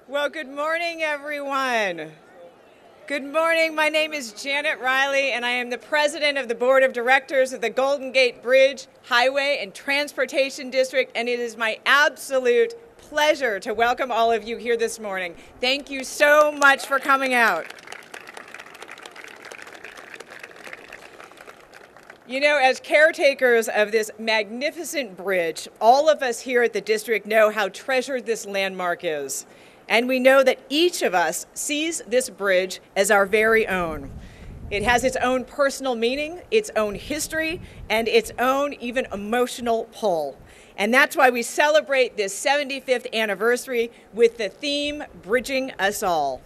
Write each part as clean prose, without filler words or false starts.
Well, good morning, everyone. Good morning. My name is Janet Riley, and I am the president of the board of directors of the Golden Gate Bridge, Highway, and Transportation District, and it is my absolute pleasure to welcome all of you here this morning. Thank you so much for coming out. You know, as caretakers of this magnificent bridge, all of us here at the district know how treasured this landmark is. And we know that each of us sees this bridge as our very own. It has its own personal meaning, its own history, and its own even emotional pull. And that's why we celebrate this 75th anniversary with the theme, Bridging Us All.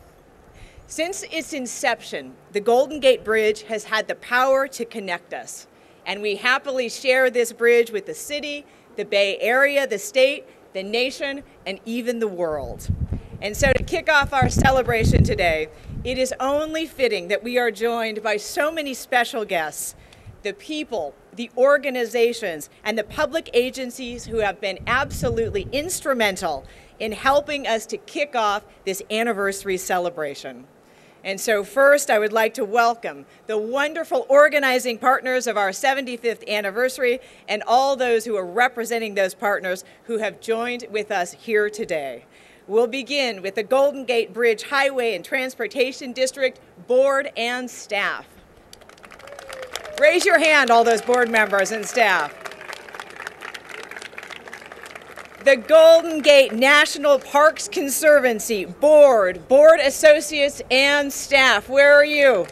Since its inception, the Golden Gate Bridge has had the power to connect us. And we happily share this bridge with the city, the Bay Area, the state, the nation, and even the world. And so to kick off our celebration today, it is only fitting that we are joined by so many special guests, the people, the organizations, and the public agencies who have been absolutely instrumental in helping us to kick off this anniversary celebration. And so first, I would like to welcome the wonderful organizing partners of our 75th anniversary and all those who are representing those partners who have joined with us here today. We'll begin with the Golden Gate Bridge Highway and Transportation District Board and staff. Raise your hand, all those board members and staff. The Golden Gate National Parks Conservancy Board associates, and staff. Where are you?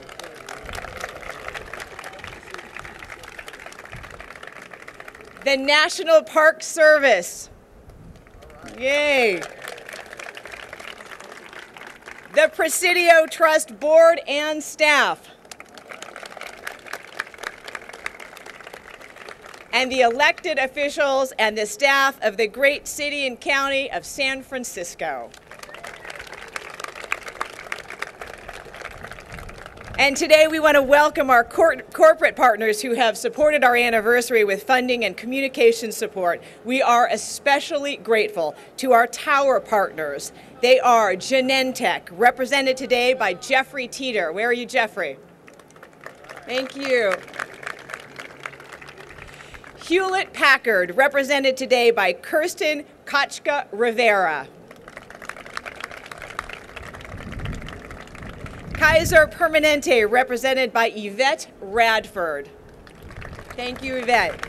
The National Park Service. Yay. The Presidio Trust Board and staff. And the elected officials and the staff of the great city and county of San Francisco. And today we want to welcome our corporate partners who have supported our anniversary with funding and communication support. We are especially grateful to our tower partners. They are Genentech, represented today by Jeffrey Teeter. Where are you, Jeffrey? Thank you. Hewlett-Packard, represented today by Kirsten Kochka Rivera. Kaiser Permanente, represented by Yvette Radford. Thank you, Yvette.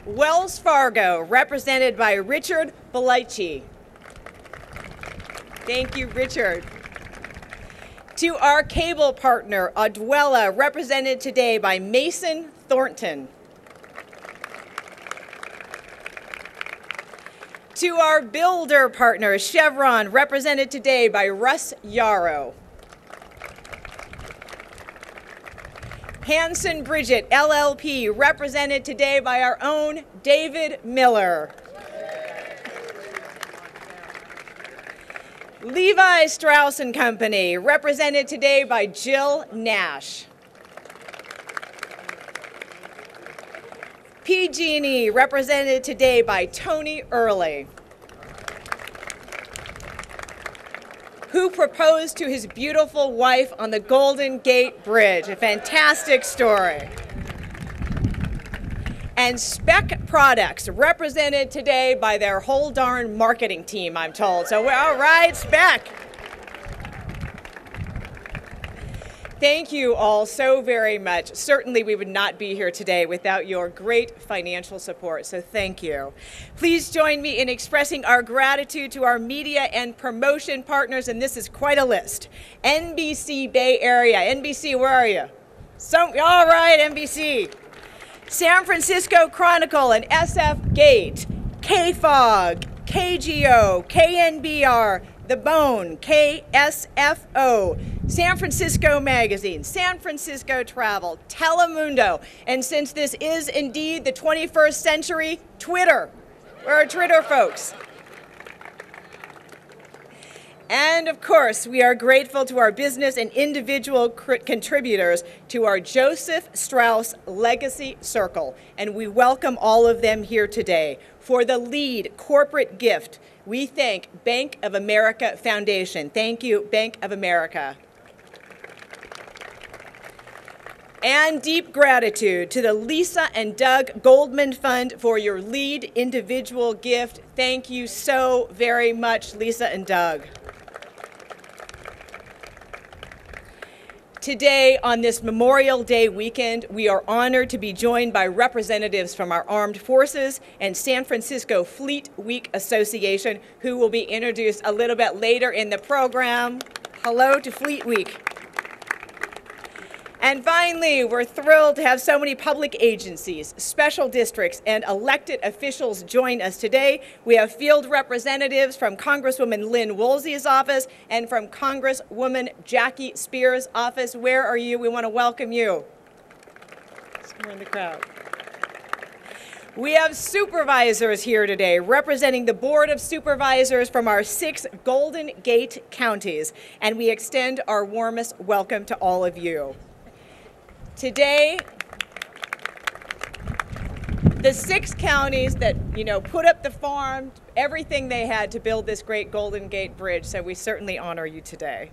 Wells Fargo, represented by Richard Belici. Thank you, Richard. To our cable partner, Odwella, represented today by Mason Thornton. To our builder partner, Chevron, represented today by Russ Yarrow. Hanson Bridget, LLP, represented today by our own David Miller. Levi Strauss & Company, represented today by Jill Nash. PG&E, represented today by Tony Early, who proposed to his beautiful wife on the Golden Gate Bridge. A fantastic story. And Spec Products, represented today by their whole darn marketing team, I'm told. So, all right, Spec. Thank you all so very much. Certainly we would not be here today without your great financial support, so thank you. Please join me in expressing our gratitude to our media and promotion partners, and this is quite a list. NBC Bay Area. NBC, where are you? All right, NBC. San Francisco Chronicle and SF Gate. KFOG, KGO, KNBR, The Bone, KSFO, San Francisco Magazine, San Francisco Travel, Telemundo, and since this is indeed the 21st century, Twitter. We're our Twitter folks. And of course, we are grateful to our business and individual contributors to our Joseph Strauss Legacy Circle, and we welcome all of them here today. For the lead corporate gift, we thank Bank of America Foundation. Thank you, Bank of America. And deep gratitude to the Lisa and Doug Goldman Fund for your lead individual gift. Thank you so very much, Lisa and Doug. Today, on this Memorial Day weekend, we are honored to be joined by representatives from our armed forces and San Francisco Fleet Week Association, who will be introduced a little bit later in the program. Hello to Fleet Week. And finally, we're thrilled to have so many public agencies, special districts, and elected officials join us today. We have field representatives from Congresswoman Lynn Woolsey's office and from Congresswoman Jackie Spears' office. Where are you? We want to welcome you. Somewhere in the crowd. We have supervisors here today representing the Board of Supervisors from our 6 Golden Gate counties, and we extend our warmest welcome to all of you. Today, the 6 counties that, put up the farm, everything they had to build this great Golden Gate Bridge, so we certainly honor you today.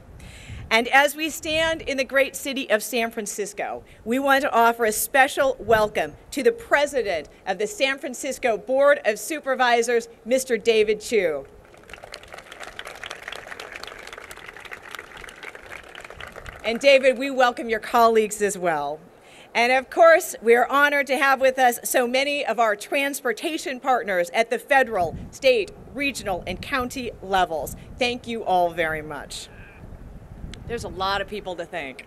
And as we stand in the great city of San Francisco, we want to offer a special welcome to the president of the San Francisco Board of Supervisors, Mr. David Chu. And David, we welcome your colleagues as well. And of course, we are honored to have with us so many of our transportation partners at the federal, state, regional, and county levels. Thank you all very much. There's a lot of people to thank.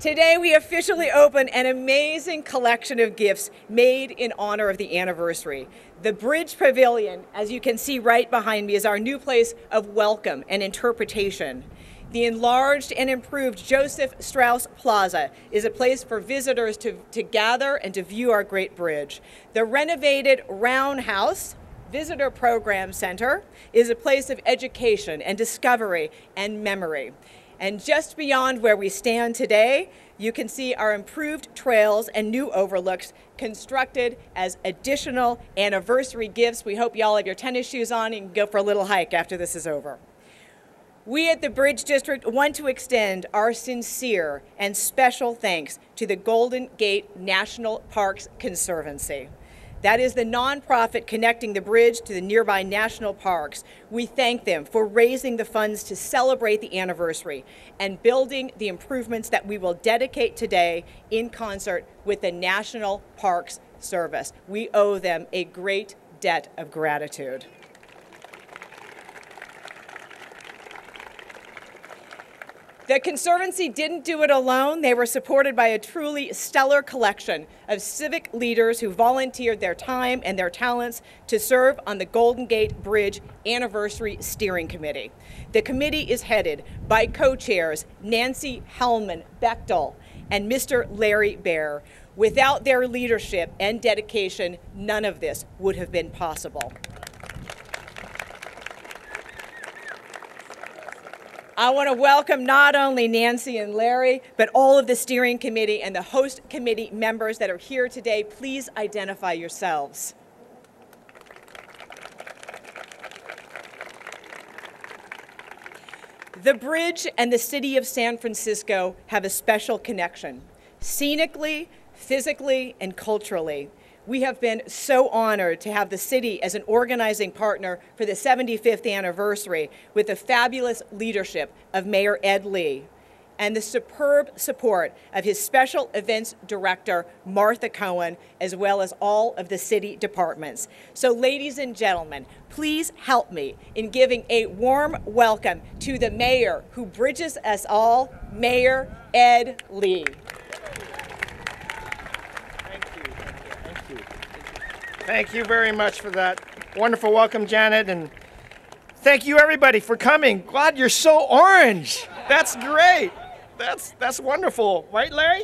Today, we officially open an amazing collection of gifts made in honor of the anniversary. The Bridge Pavilion, as you can see right behind me, is our new place of welcome and interpretation. The enlarged and improved Joseph Strauss Plaza is a place for visitors to gather and to view our great bridge. The renovated Roundhouse Visitor Program Center is a place of education and discovery and memory. And just beyond where we stand today, you can see our improved trails and new overlooks constructed as additional anniversary gifts. We hope you all have your tennis shoes on and you can go for a little hike after this is over. We at the Bridge District want to extend our sincere and special thanks to the Golden Gate National Parks Conservancy. That is the nonprofit connecting the bridge to the nearby national parks. We thank them for raising the funds to celebrate the anniversary and building the improvements that we will dedicate today in concert with the National Parks Service. We owe them a great debt of gratitude. The Conservancy didn't do it alone. They were supported by a truly stellar collection of civic leaders who volunteered their time and their talents to serve on the Golden Gate Bridge Anniversary Steering Committee. The committee is headed by co-chairs Nancy Hellman-Bechtel and Mr. Larry Baer. Without their leadership and dedication, none of this would have been possible. I want to welcome not only Nancy and Larry, but all of the steering committee and the host committee members that are here today. Please identify yourselves. The bridge and the city of San Francisco have a special connection, scenically, physically, and culturally. We have been so honored to have the city as an organizing partner for the 75th anniversary with the fabulous leadership of Mayor Ed Lee and the superb support of his special events director, Martha Cohen, as well as all of the city departments. So ladies and gentlemen, please help me in giving a warm welcome to the mayor who bridges us all, Mayor Ed Lee. Thank you very much for that wonderful welcome, Janet, and thank you everybody for coming. Glad you're so orange. That's great. That's wonderful, right, Larry?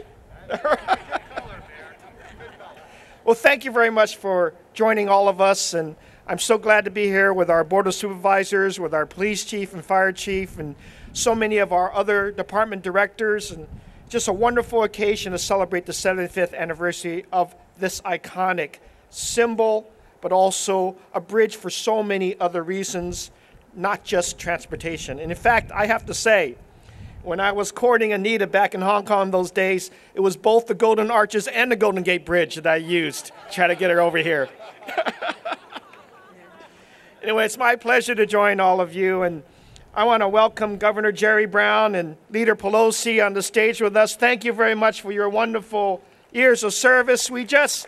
Well, thank you very much for joining all of us, and I'm so glad to be here with our Board of Supervisors, with our police chief and fire chief, and so many of our other department directors, and just a wonderful occasion to celebrate the 75th anniversary of this iconic symbol but also a bridge for so many other reasons, not just transportation. And in fact, I have to say, when I was courting Anita back in Hong Kong those days, it was both the Golden Arches and the Golden Gate Bridge that I used to try to get her over here. Anyway, it's my pleasure to join all of you, and I want to welcome Governor Jerry Brown and Leader Pelosi on the stage with us. Thank you very much for your wonderful years of service. We just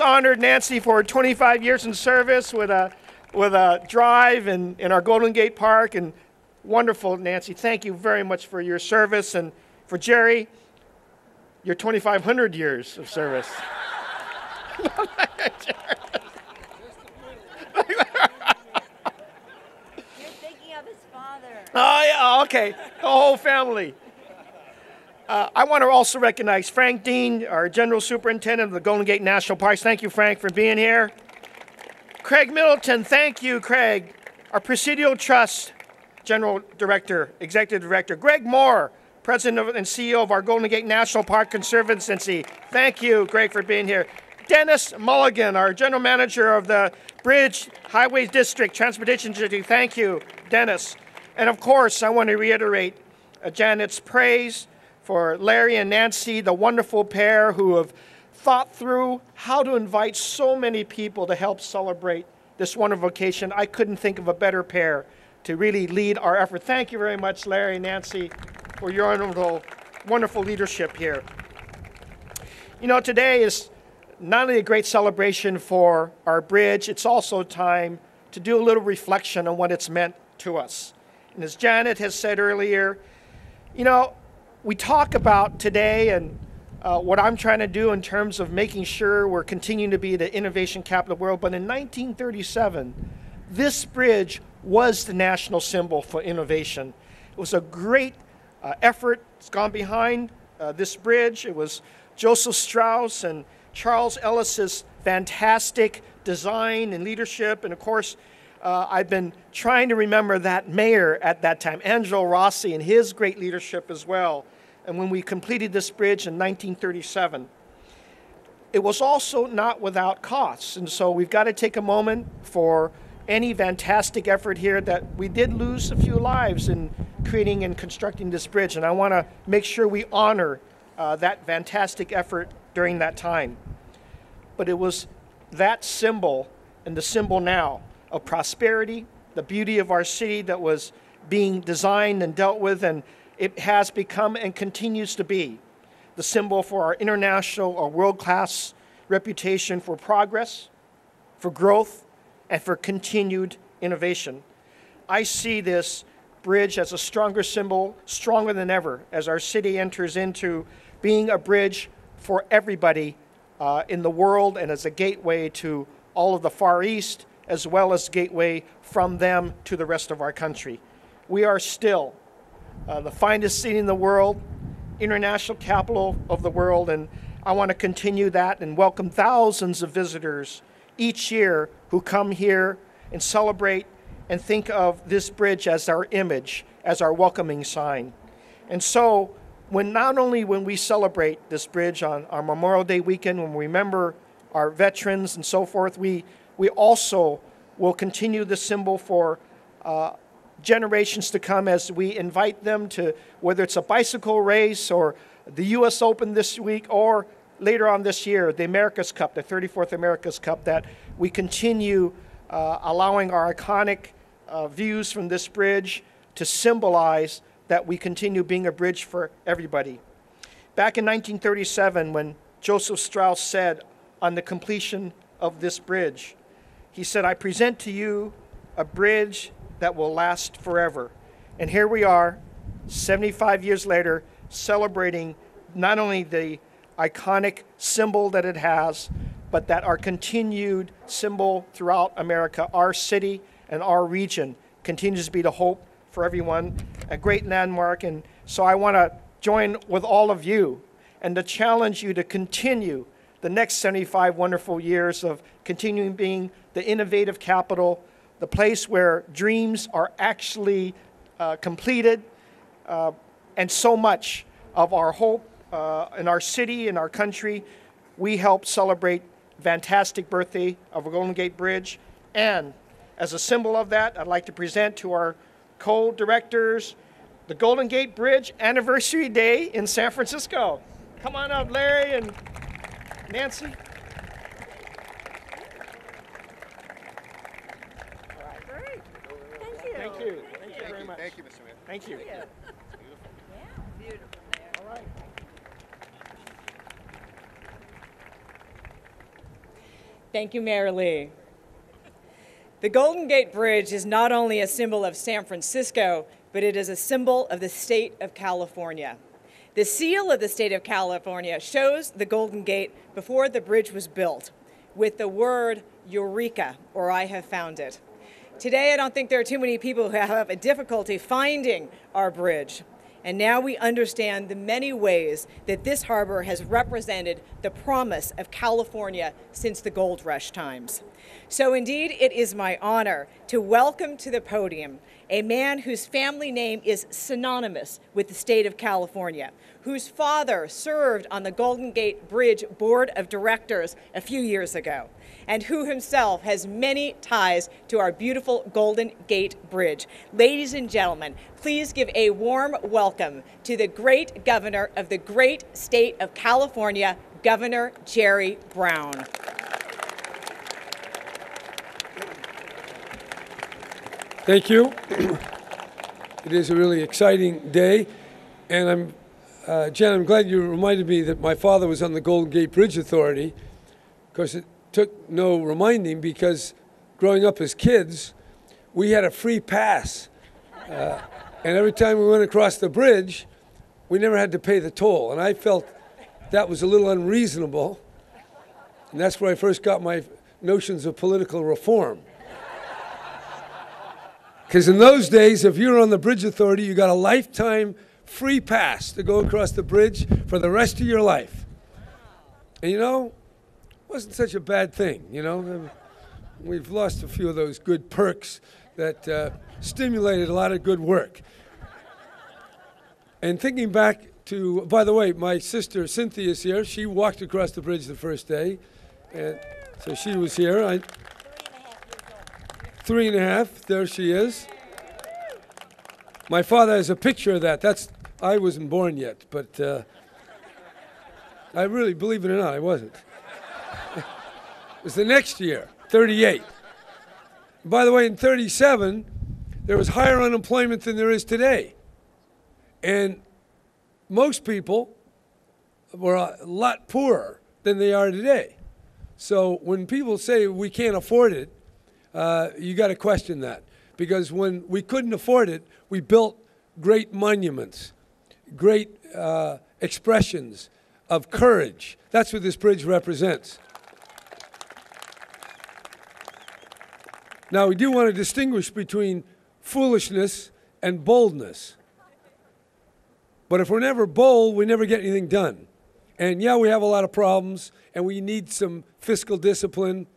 honored Nancy for 25 years in service with a drive in our Golden Gate Park, and wonderful, Nancy. Thank you very much for your service, and for Jerry, your 2,500 years of service. Oh, yeah, okay. The whole family. I want to also recognize Frank Dean, our General Superintendent of the Golden Gate National Parks. Thank you, Frank, for being here. Craig Middleton, thank you, Craig. Our Presidio Trust General Director, Executive Director. Greg Moore, President and CEO of our Golden Gate National Park Conservancy. Thank you, Greg, for being here. Dennis Mulligan, our General Manager of the Bridge Highways District, Transportation District. Thank you, Dennis. And of course, I want to reiterate Janet's praise for Larry and Nancy, the wonderful pair who have thought through how to invite so many people to help celebrate this wonderful occasion. I couldn't think of a better pair to really lead our effort. Thank you very much, Larry and Nancy, for your wonderful leadership here. You know, today is not only a great celebration for our bridge, it's also time to do a little reflection on what it's meant to us. And as Janet has said earlier, you know, we talk about today and what I'm trying to do in terms of making sure we're continuing to be the innovation capital of the world. But in 1937, this bridge was the national symbol for innovation. It was a great effort that's gone behind this bridge. It was Joseph Strauss and Charles Ellis's fantastic design and leadership. And of course, I've been trying to remember that mayor at that time, Angelo Rossi, and his great leadership as well. And when we completed this bridge in 1937, it was also not without costs. And so we've got to take a moment for any fantastic effort here that we did lose a few lives in creating and constructing this bridge. And I want to make sure we honor that fantastic effort during that time. But it was that symbol and the symbol now of prosperity, the beauty of our city that was being designed and dealt with, and it has become and continues to be the symbol for our international or world-class reputation for progress, for growth, and for continued innovation. I see this bridge as a stronger symbol, stronger than ever, as our city enters into being a bridge for everybody in the world and as a gateway to all of the Far East, as well as gateway from them to the rest of our country. We are still the finest city in the world, international capital of the world, and I want to continue that and welcome thousands of visitors each year who come here and celebrate and think of this bridge as our image, as our welcoming sign. And so, not only when we celebrate this bridge on our Memorial Day weekend, when we remember our veterans and so forth, we also will continue the symbol for generations to come as we invite them to, whether it's a bicycle race or the U.S. Open this week or later on this year, the America's Cup, the 34th America's Cup, that we continue allowing our iconic views from this bridge to symbolize that we continue being a bridge for everybody. Back in 1937, when Joseph Strauss said on the completion of this bridge, he said, "I present to you a bridge that will last forever." And here we are, 75 years later, celebrating not only the iconic symbol that it has, but that our continued symbol throughout America, our city and our region, continues to be the hope for everyone, a great landmark. And so I want to join with all of you and to challenge you to continue the next 75 wonderful years of continuing being the innovative capital, the place where dreams are actually completed, and so much of our hope in our city and our country, we help celebrate fantastic birthday of our Golden Gate Bridge. And as a symbol of that, I'd like to present to our co-directors the Golden Gate Bridge Anniversary Day in San Francisco. Come on up, Larry and Nancy. Great. Thank you. Thank you. Thank you very much. Thank you, Mr. Mayor. Thank you. Yeah, beautiful there. All right. Thank you, Mayor Lee. The Golden Gate Bridge is not only a symbol of San Francisco, but it is a symbol of the state of California. The seal of the state of California shows the Golden Gate before the bridge was built with the word Eureka, or I have found it. Today, I don't think there are too many people who have a difficulty finding our bridge. And now we understand the many ways that this harbor has represented the promise of California since the gold rush times. So indeed, it is my honor to welcome to the podium a man whose family name is synonymous with the state of California, whose father served on the Golden Gate Bridge Board of Directors a few years ago, and who himself has many ties to our beautiful Golden Gate Bridge. Ladies and gentlemen, please give a warm welcome to the great governor of the great state of California, Governor Jerry Brown. Thank you. It is a really exciting day, and Jen, I'm glad you reminded me that my father was on the Golden Gate Bridge Authority, because it took no reminding, because growing up as kids, we had a free pass. And every time we went across the bridge, we never had to pay the toll. And I felt that was a little unreasonable. And that's where I first got my notions of political reform. Because in those days, if you were on the Bridge Authority, you got a lifetime free pass to go across the bridge for the rest of your life. And you know, it wasn't such a bad thing, you know. We've lost a few of those good perks that stimulated a lot of good work. And thinking back to, by the way, my sister Cynthia's here. She walked across the bridge the first day. And so she was here. 3.5, there she is. My father has a picture of that. I wasn't born yet, but I really, believe it or not, I wasn't. It was the next year, 38. By the way, in 37, there was higher unemployment than there is today. And most people were a lot poorer than they are today. So when people say we can't afford it, you got to question that, because when we couldn't afford it, we built great monuments, great expressions of courage. That's what this bridge represents. Now, we do want to distinguish between foolishness and boldness. But if we're never bold, we never get anything done. And yeah, we have a lot of problems, and we need some fiscal discipline.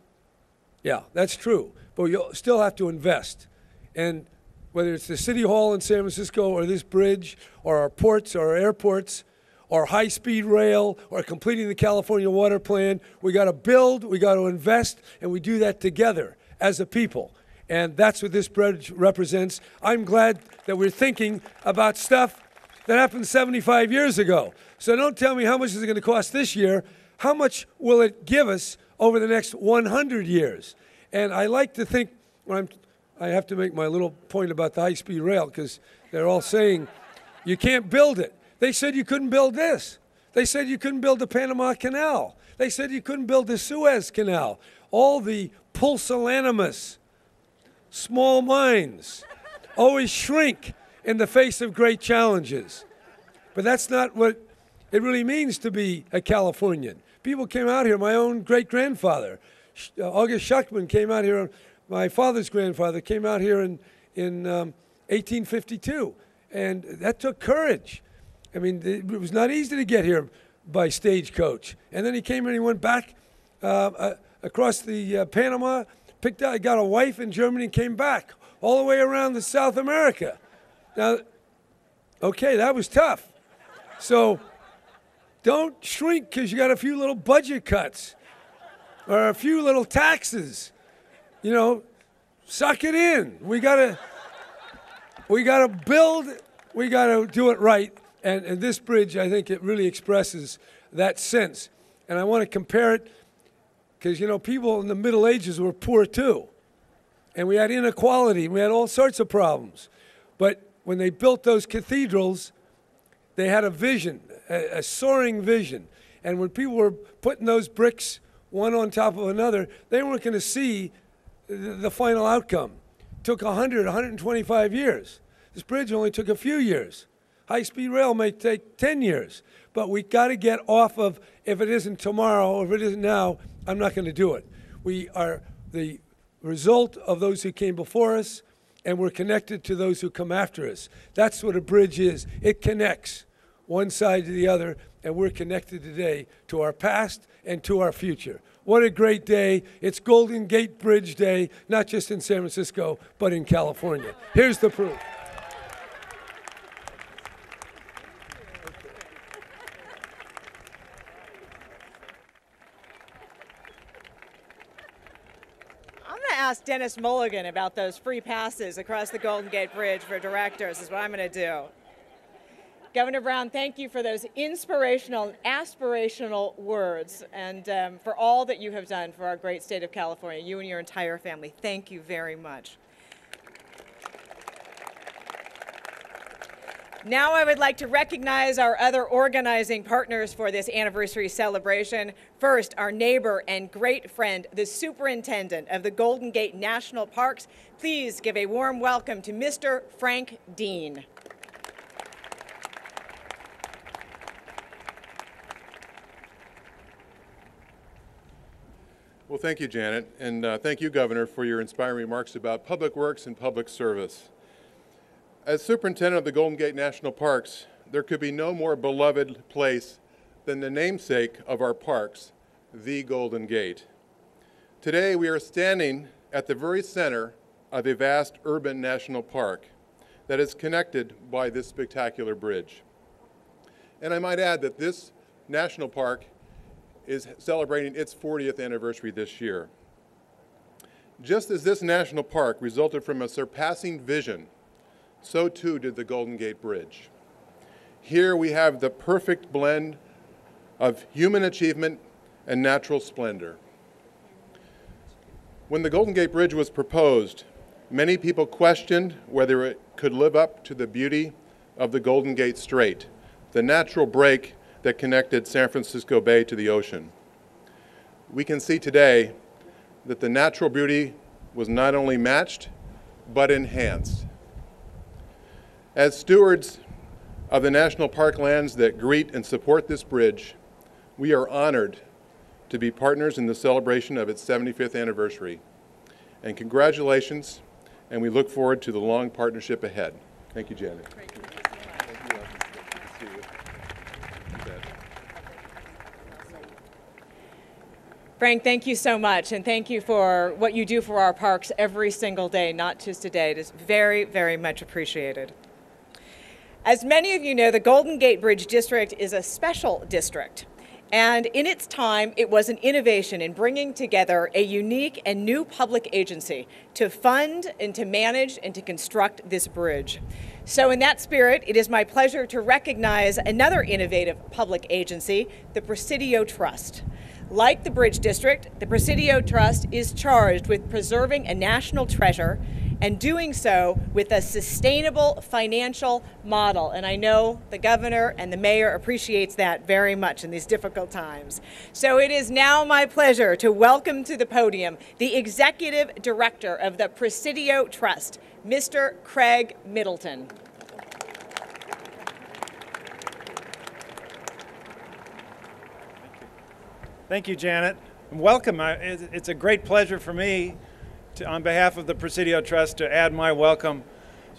Yeah, that's true. But you'll still have to invest. And whether it's the City Hall in San Francisco, or this bridge, or our ports, or our airports, or high-speed rail, or completing the California Water Plan, we got to build, we got to invest, and we do that together as a people. And that's what this bridge represents. I'm glad that we're thinking about stuff that happened 75 years ago. So don't tell me how much is it going to cost this year. How much will it give us over the next 100 years? And I like to think, I have to make my little point about the high-speed rail, because they're all saying you can't build it. They said you couldn't build this. They said you couldn't build the Panama Canal. They said you couldn't build the Suez Canal. All the pusillanimous, small minds always shrink in the face of great challenges. But that's not what it really means to be a Californian. People came out here. My own great-grandfather, August Schuckman, came out here. My father's grandfather came out here in 1852. And that took courage. I mean, it was not easy to get here by stagecoach. And then he came here and he went back across the Panama, got a wife in Germany, and came back all the way around to South America. Now, okay, that was tough. So don't shrink because you got a few little budget cuts. or a few little taxes. You know, suck it in. We gotta build, we gotta do it right. And this bridge, I think it really expresses that sense. And I want to compare it, because, you know, people in the Middle Ages were poor too. And we had inequality, and we had all sorts of problems. But when they built those cathedrals, they had a vision, a soaring vision. And when people were putting those bricks one on top of another, they weren't going to see the final outcome. It took 100, 125 years. This bridge only took a few years. High-speed rail may take 10 years. But we got to get off of, if it isn't tomorrow, or if it isn't now, I'm not going to do it. We are the result of those who came before us, and we're connected to those who come after us. That's what a bridge is. It connects one side to the other, and we're connected today to our past and to our future. What a great day. It's Golden Gate Bridge Day, not just in San Francisco, but in California. Here's the proof. I'm going to ask Dennis Mulligan about those free passes across the Golden Gate Bridge for directors, is what I'm going to do. Governor Brown, thank you for those inspirational and aspirational words, and for all that you have done for our great state of California, you and your entire family. Thank you very much. Now I would like to recognize our other organizing partners for this anniversary celebration. First, our neighbor and great friend, the superintendent of the Golden Gate National Parks. Please give a warm welcome to Mr. Frank Dean. Well, thank you, Janet, and thank you, Governor, for your inspiring remarks about public works and public service. As superintendent of the Golden Gate National Parks, there could be no more beloved place than the namesake of our parks, the Golden Gate. Today, we are standing at the very center of a vast urban national park that is connected by this spectacular bridge. And I might add that this national park is celebrating its 40th anniversary this year. Just as this national park resulted from a surpassing vision, so too did the Golden Gate Bridge. Here we have the perfect blend of human achievement and natural splendor. When the Golden Gate Bridge was proposed, many people questioned whether it could live up to the beauty of the Golden Gate Strait, the natural break that connected San Francisco Bay to the ocean. We can see today that the natural beauty was not only matched, but enhanced. As stewards of the national park lands that greet and support this bridge, we are honored to be partners in the celebration of its 75th anniversary. And congratulations, and we look forward to the long partnership ahead. Thank you, Janet. Frank, thank you so much, and thank you for what you do for our parks every single day, not just today. It is very, very much appreciated. As many of you know, the Golden Gate Bridge District is a special district. And in its time, it was an innovation in bringing together a unique and new public agency to fund and to manage and to construct this bridge. So in that spirit, it is my pleasure to recognize another innovative public agency, the Presidio Trust. Like the Bridge District, the Presidio Trust is charged with preserving a national treasure and doing so with a sustainable financial model. And I know the governor and the mayor appreciates that very much in these difficult times. So it is now my pleasure to welcome to the podium the executive director of the Presidio Trust, Mr. Craig Middleton. Thank you, Janet. Welcome. It's a great pleasure for me, on behalf of the Presidio Trust, to add my welcome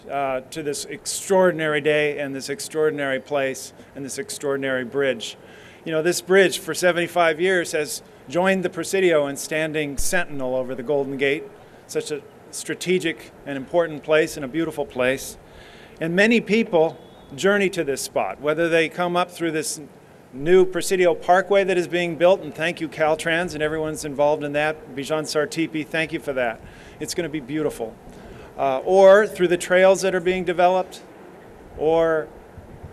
to this extraordinary day and this extraordinary place and this extraordinary bridge. You know, this bridge for 75 years has joined the Presidio in standing sentinel over the Golden Gate, such a strategic and important place and a beautiful place. And many people journey to this spot, whether they come up through this new Presidio Parkway that is being built, and thank you Caltrans and everyone's involved in that. Bijan Sartipi, thank you for that. It's going to be beautiful. Or through the trails that are being developed, or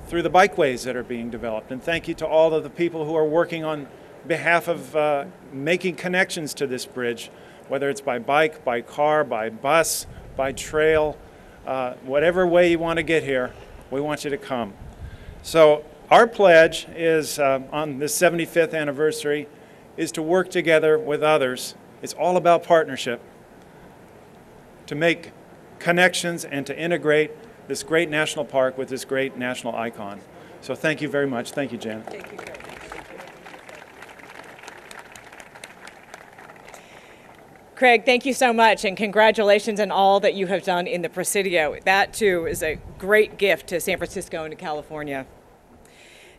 through the bikeways that are being developed. And thank you to all of the people who are working on behalf of making connections to this bridge, whether it's by bike, by car, by bus, by trail, whatever way you want to get here, we want you to come. So our pledge is, on this 75th anniversary, is to work together with others. It's all about partnership, to make connections and to integrate this great national park with this great national icon. So thank you very much. Thank you, Janet. Thank you, Craig. Craig, thank you so much, and congratulations on all that you have done in the Presidio. That, too, is a great gift to San Francisco and to California.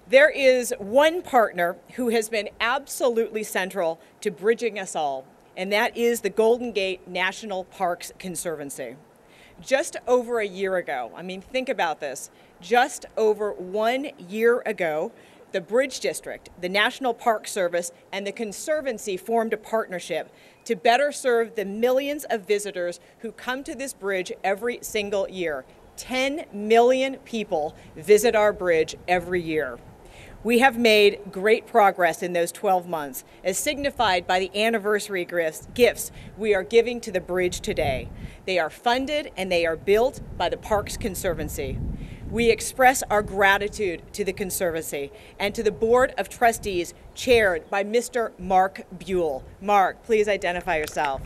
There is one partner who has been absolutely central to bridging us all, and that is the Golden Gate National Parks Conservancy. Just over a year ago, I mean, think about this, just over 1 year ago, the Bridge District, the National Park Service, and the Conservancy formed a partnership to better serve the millions of visitors who come to this bridge every single year. 10 million people visit our bridge every year. We have made great progress in those 12 months, as signified by the anniversary gifts we are giving to the bridge today. They are funded and they are built by the Parks Conservancy. We express our gratitude to the Conservancy and to the Board of Trustees chaired by Mr. Mark Buell. Mark, please identify yourself.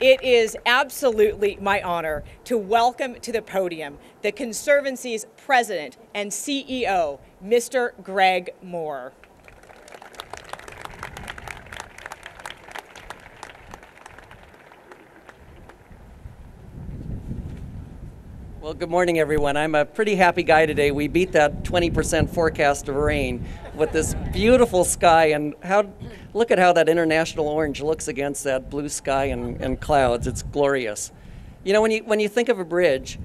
It is absolutely my honor to welcome to the podium the Conservancy's President and CEO, Mr. Greg Moore. Well, good morning, everyone. I'm a pretty happy guy today. We beat that 20% forecast of rain with this beautiful sky, and look at how that international orange looks against that blue sky and clouds. It's glorious. You know, when you think of a bridge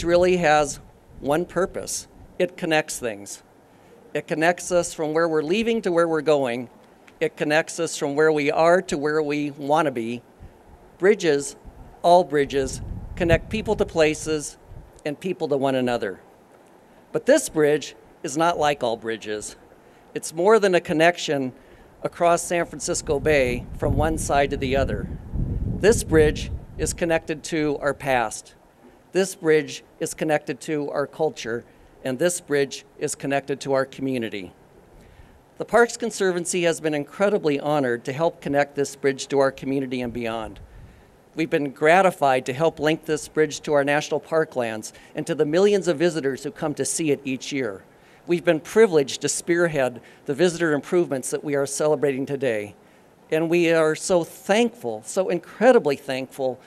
really has one purpose. It connects things. It connects us from where we're leaving to where we're going. It connects us from where we are to where we want to be. Bridges, all bridges, connect people to places and people to one another. But this bridge is not like all bridges. It's more than a connection across San Francisco Bay from one side to the other. This bridge is connected to our past. This bridge is connected to our culture, and this bridge is connected to our community. The Parks Conservancy has been incredibly honored to help connect this bridge to our community and beyond. We've been gratified to help link this bridge to our national parklands and to the millions of visitors who come to see it each year. We've been privileged to spearhead the visitor improvements that we are celebrating today. And we are so thankful, so incredibly thankful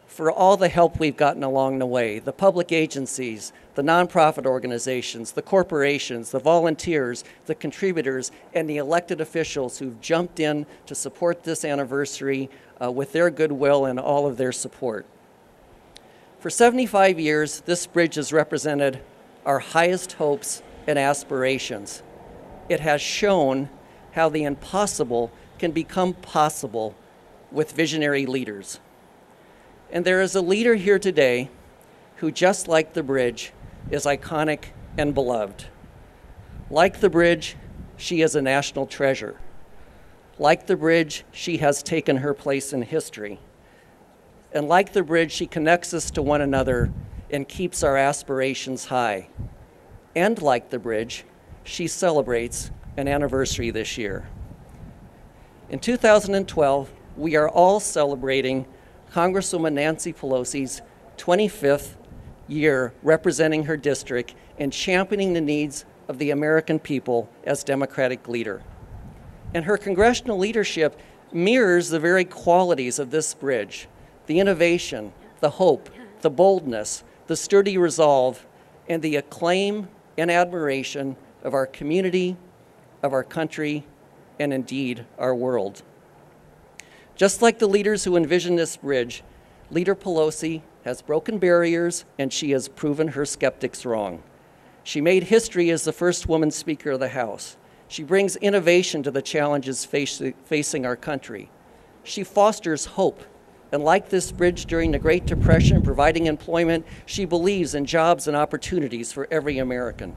for all the help we've gotten along the way. The public agencies, the nonprofit organizations, the corporations, the volunteers, the contributors, and the elected officials who've jumped in to support this anniversary with their goodwill and all of their support. For 75 years, this bridge has represented our highest hopes and aspirations. It has shown how the impossible can become possible with visionary leaders. And there is a leader here today who, just like the bridge, is iconic and beloved. Like the bridge, she is a national treasure. Like the bridge, she has taken her place in history. And like the bridge, she connects us to one another and keeps our aspirations high. And like the bridge, she celebrates an anniversary this year. In 2012, we are all celebrating Congresswoman Nancy Pelosi's 25th year representing her district and championing the needs of the American people as Democratic leader. And her congressional leadership mirrors the very qualities of this bridge: the innovation, the hope, the boldness, the sturdy resolve, and the acclaim and admiration of our community, of our country, and indeed our world. Just like the leaders who envisioned this bridge, Leader Pelosi has broken barriers, and she has proven her skeptics wrong. She made history as the first woman Speaker of the House. She brings innovation to the challenges facing our country. She fosters hope, and like this bridge during the Great Depression, providing employment, she believes in jobs and opportunities for every American.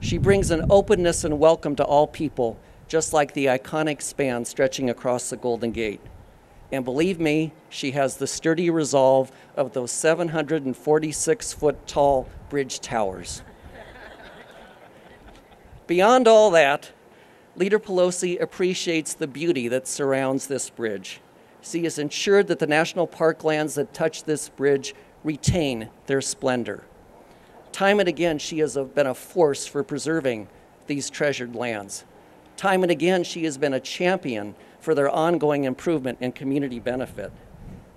She brings an openness and welcome to all people, just like the iconic span stretching across the Golden Gate. And believe me, she has the sturdy resolve of those 746-foot-tall bridge towers. Beyond all that, Leader Pelosi appreciates the beauty that surrounds this bridge. She has ensured that the national park lands that touch this bridge retain their splendor. Time and again, she has been a force for preserving these treasured lands. Time and again, she has been a champion for their ongoing improvement and community benefit.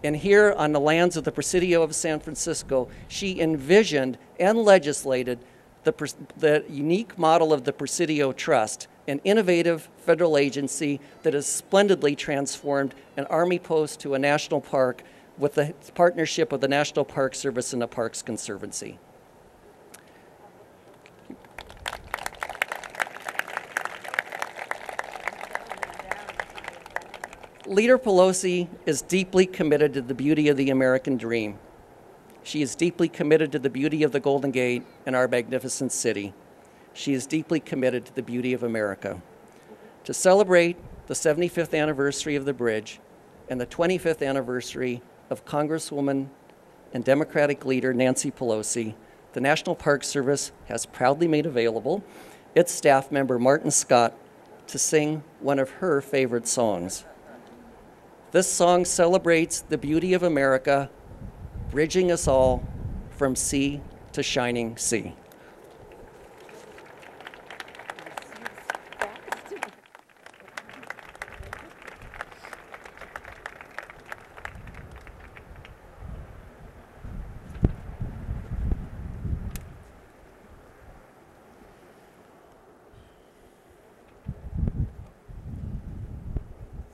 And here on the lands of the Presidio of San Francisco, she envisioned and legislated the unique model of the Presidio Trust, an innovative federal agency that has splendidly transformed an Army post to a national park with the partnership of the National Park Service and the Parks Conservancy. Leader Pelosi is deeply committed to the beauty of the American dream. She is deeply committed to the beauty of the Golden Gate and our magnificent city. She is deeply committed to the beauty of America. To celebrate the 75th anniversary of the bridge and the 25th anniversary of Congresswoman and Democratic leader Nancy Pelosi, the National Park Service has proudly made available its staff member Martin Scott to sing one of her favorite songs. This song celebrates the beauty of America, bridging us all from sea to shining sea.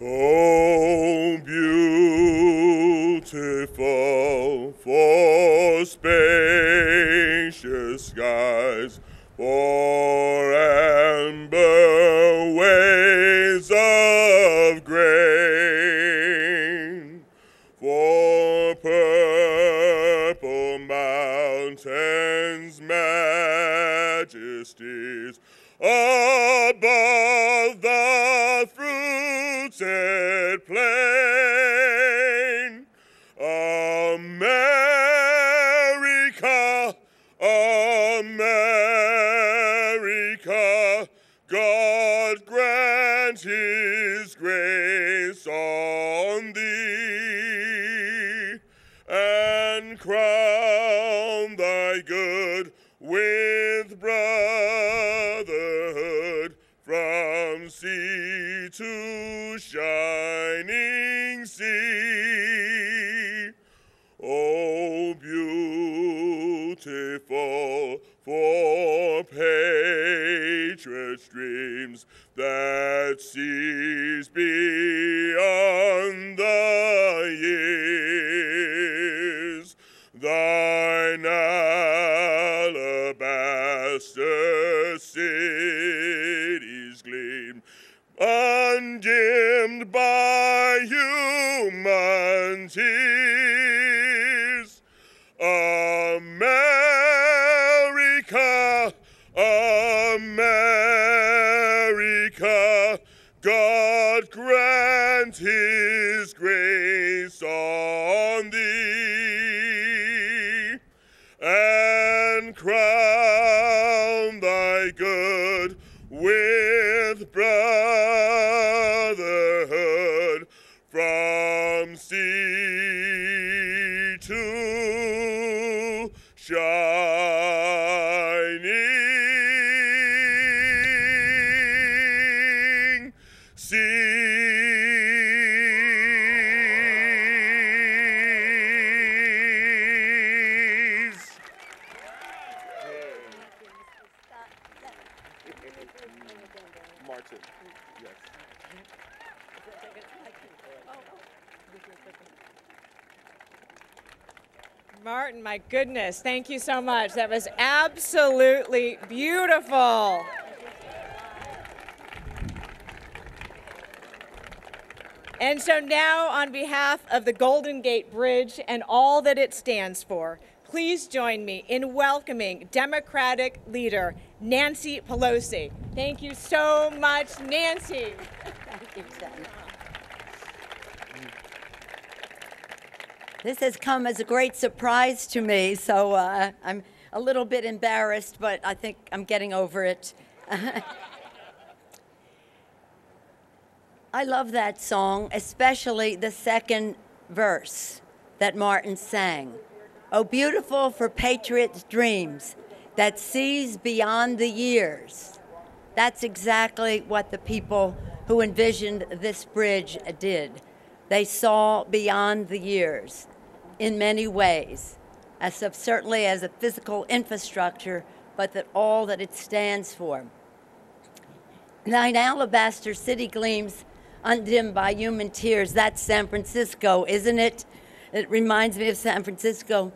Oh, beautiful for spacious skies, for amber ways of grain, for purple mountains' majesties above the fruited plain. America, America, God grant His grace on thee, and crown thy good with brotherhood from sea to shining sea. Oh, beautiful for patriots' dreams that sees beyond the years. Thine alabaster cities gleam, undimmed by human tears. America, America, God grant His grace on thee, and crown thy good with brotherhood from sea to shining sea. Martin, yes. Martin, my goodness, thank you so much. That was absolutely beautiful. And so now, on behalf of the Golden Gate Bridge and all that it stands for, please join me in welcoming Democratic leader Nancy Pelosi. Thank you so much, Nancy. Thank you, Jen. This has come as a great surprise to me, so I'm a little bit embarrassed, but I think I'm getting over it. I love that song, especially the second verse that Martin sang. Oh, beautiful for patriots' dreams that sees beyond the years. That's exactly what the people who envisioned this bridge did. They saw beyond the years in many ways, certainly as a physical infrastructure, but that all that it stands for. Thine alabaster city gleams undimmed by human tears. That's San Francisco, isn't it? It reminds me of San Francisco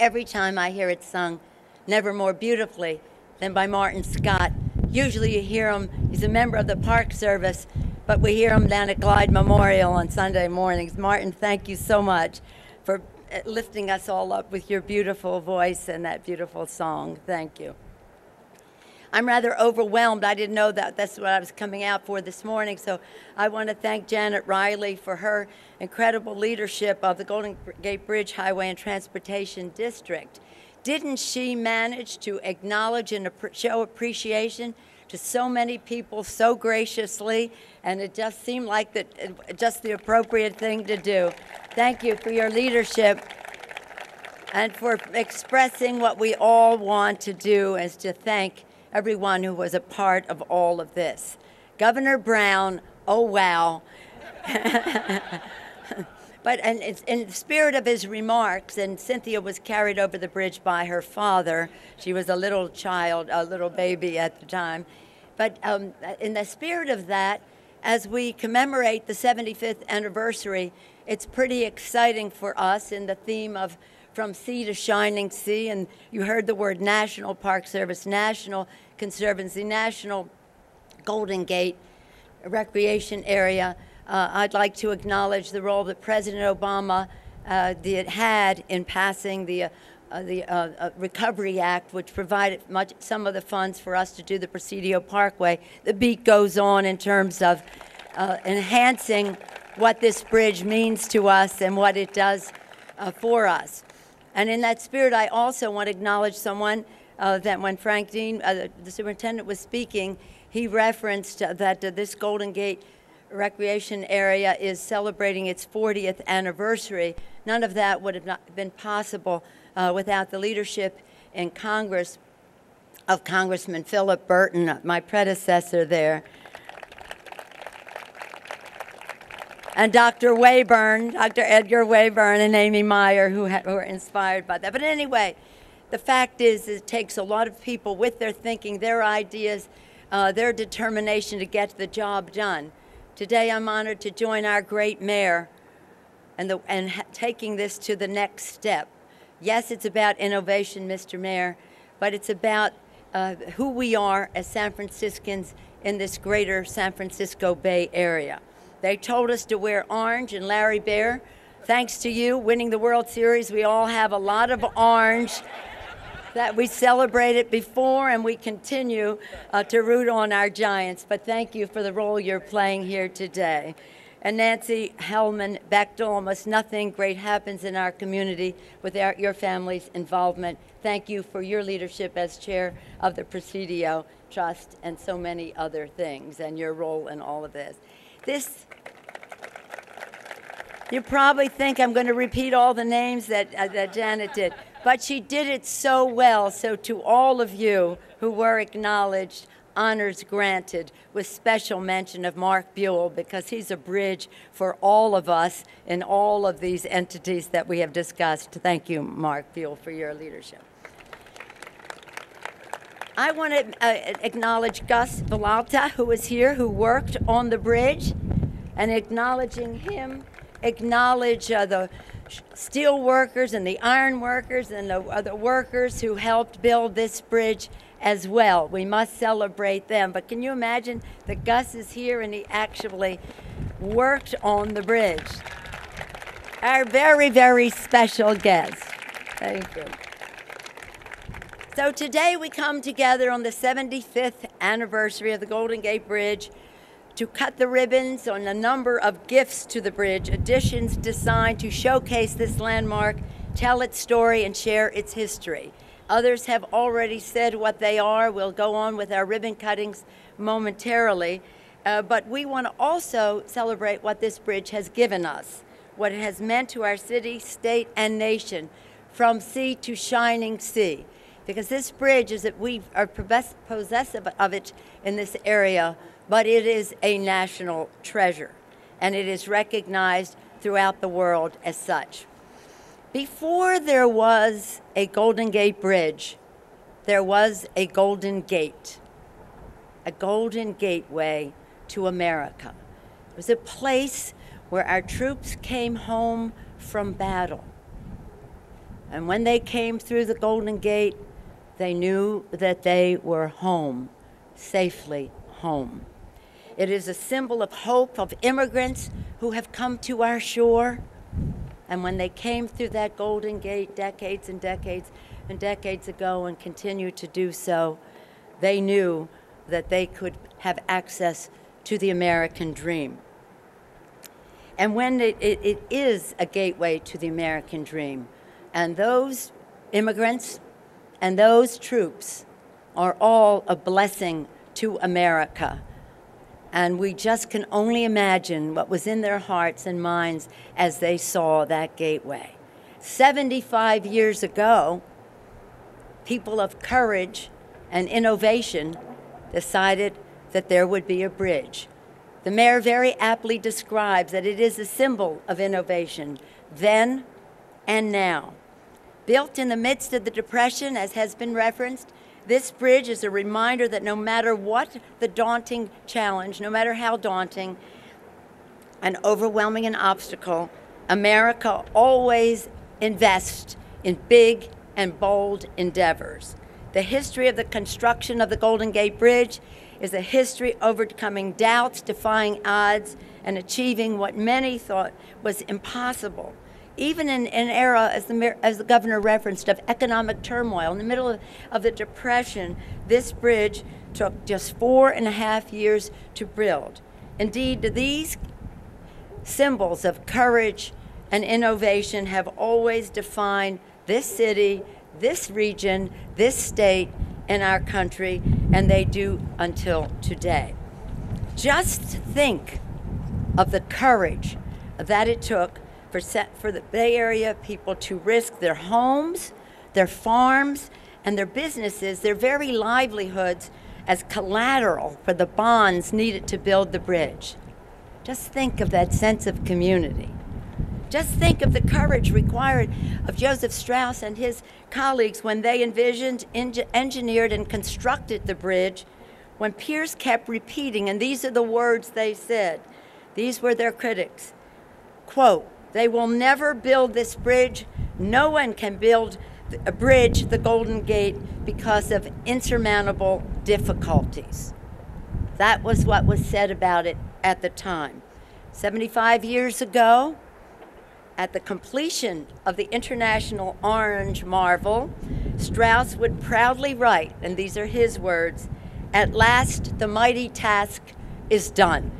every time I hear it sung, never more beautifully than by Martin Scott. Usually you hear him, he's a member of the Park Service, but we hear him down at Glide Memorial on Sunday mornings. Martin, thank you so much for lifting us all up with your beautiful voice and that beautiful song. Thank you. I'm rather overwhelmed. I didn't know that that's what I was coming out for this morning, so I want to thank Janet Riley for her incredible leadership of the Golden Gate Bridge Highway and Transportation District. Didn't she manage to acknowledge and show appreciation to so many people so graciously, and it just seemed like just the appropriate thing to do. Thank you for your leadership and for expressing what we all want to do, is to thank everyone who was a part of all of this. Governor Brown, oh wow. But in the spirit of his remarks, and Cynthia was carried over the bridge by her father. She was a little child, a little baby at the time. But in the spirit of that, as we commemorate the 75th anniversary, it's pretty exciting for us in the theme of From Sea to Shining Sea. And you heard the word National Park Service, National Conservancy, National Golden Gate Recreation Area. I'd like to acknowledge the role that President Obama had in passing the Recovery Act, which provided some of the funds for us to do the Presidio Parkway. The beat goes on in terms of enhancing what this bridge means to us and what it does for us. And in that spirit, I also want to acknowledge someone that when Frank Dean, the superintendent, was speaking, he referenced that this Golden Gate recreation area is celebrating its 40th anniversary. None of that would have not been possible without the leadership in Congress of Congressman Philip Burton, my predecessor there, and Dr. Wayburn, Dr. Edgar Wayburn and Amy Meyer, who were inspired by that. But anyway, the fact is it takes a lot of people with their thinking, their ideas, their determination to get the job done. Today I'm honored to join our great mayor and taking this to the next step. Yes, it's about innovation, Mr. Mayor, but it's about who we are as San Franciscans in this greater San Francisco Bay Area. They told us to wear orange, and Larry Baer, thanks to you winning the World Series, we all have a lot of orange that we celebrated before, and we continue to root on our Giants. But thank you for the role you're playing here today. And Nancy Hellman Bechtel, almost nothing great happens in our community without your family's involvement. Thank you for your leadership as chair of the Presidio Trust and so many other things, and your role in all of this. You probably think I'm going to repeat all the names that Janet did, but she did it so well. So to all of you who were acknowledged, honors granted, with special mention of Mark Buell, because he's a bridge for all of us in all of these entities that we have discussed. Thank you, Mark Buell, for your leadership. I want to acknowledge Gus Villalta, who is here, who worked on the bridge, and acknowledging him, acknowledge the steel workers and the iron workers and the other workers who helped build this bridge as well. We must celebrate them. But can you imagine that Gus is here and he actually worked on the bridge? Our very, very special guest. Thank you. So today we come together on the 75th anniversary of the Golden Gate Bridge to cut the ribbons on a number of gifts to the bridge, additions designed to showcase this landmark, tell its story, and share its history. Others have already said what they are. We'll go on with our ribbon cuttings momentarily, but we want to also celebrate what this bridge has given us, what it has meant to our city, state, and nation, from sea to shining sea. Because this bridge is that we are possessive of it in this area, but it is a national treasure, and it is recognized throughout the world as such. Before there was a Golden Gate Bridge, there was a Golden Gate, a golden gateway to America. It was a place where our troops came home from battle. And when they came through the Golden Gate, they knew that they were home, safely home. It is a symbol of hope of immigrants who have come to our shore. And when they came through that Golden Gate decades and decades and decades ago and continue to do so, they knew that they could have access to the American dream. And when it is a gateway to the American dream, and those immigrants and those troops are all a blessing to America. And we just can only imagine what was in their hearts and minds as they saw that gateway. 75 years ago, people of courage and innovation decided that there would be a bridge. The mayor very aptly describes that it is a symbol of innovation then and now. Built in the midst of the Depression, as has been referenced, this bridge is a reminder that no matter what the daunting challenge, no matter how daunting and overwhelming an obstacle, America always invests in big and bold endeavors. The history of the construction of the Golden Gate Bridge is a history overcoming doubts, defying odds, and achieving what many thought was impossible. Even in an era, as the governor referenced, of economic turmoil, in the middle of the Depression, this bridge took just 4.5 years to build. Indeed, these symbols of courage and innovation have always defined this city, this region, this state, and our country, and they do until today. Just think of the courage that it took for the Bay Area people to risk their homes, their farms, and their businesses, their very livelihoods, as collateral for the bonds needed to build the bridge. Just think of that sense of community. Just think of the courage required of Joseph Strauss and his colleagues when they envisioned, engineered, and constructed the bridge, when peers kept repeating, and these are the words they said. These were their critics. Quote, "They will never build this bridge. No one can build a bridge, the Golden Gate, because of insurmountable difficulties." That was what was said about it at the time. 75 years ago, at the completion of the International Orange Marvel, Strauss would proudly write, and these are his words, "At last the mighty task is done."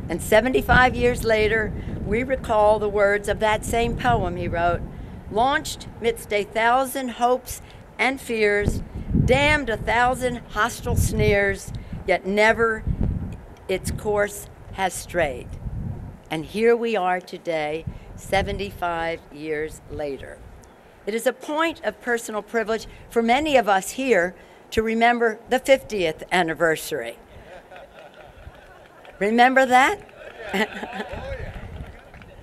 And 75 years later, we recall the words of that same poem he wrote, "Launched midst 1,000 hopes and fears, damned 1,000 hostile sneers, yet never its course has strayed." And here we are today, 75 years later. It is a point of personal privilege for many of us here to remember the 50th anniversary. Remember that?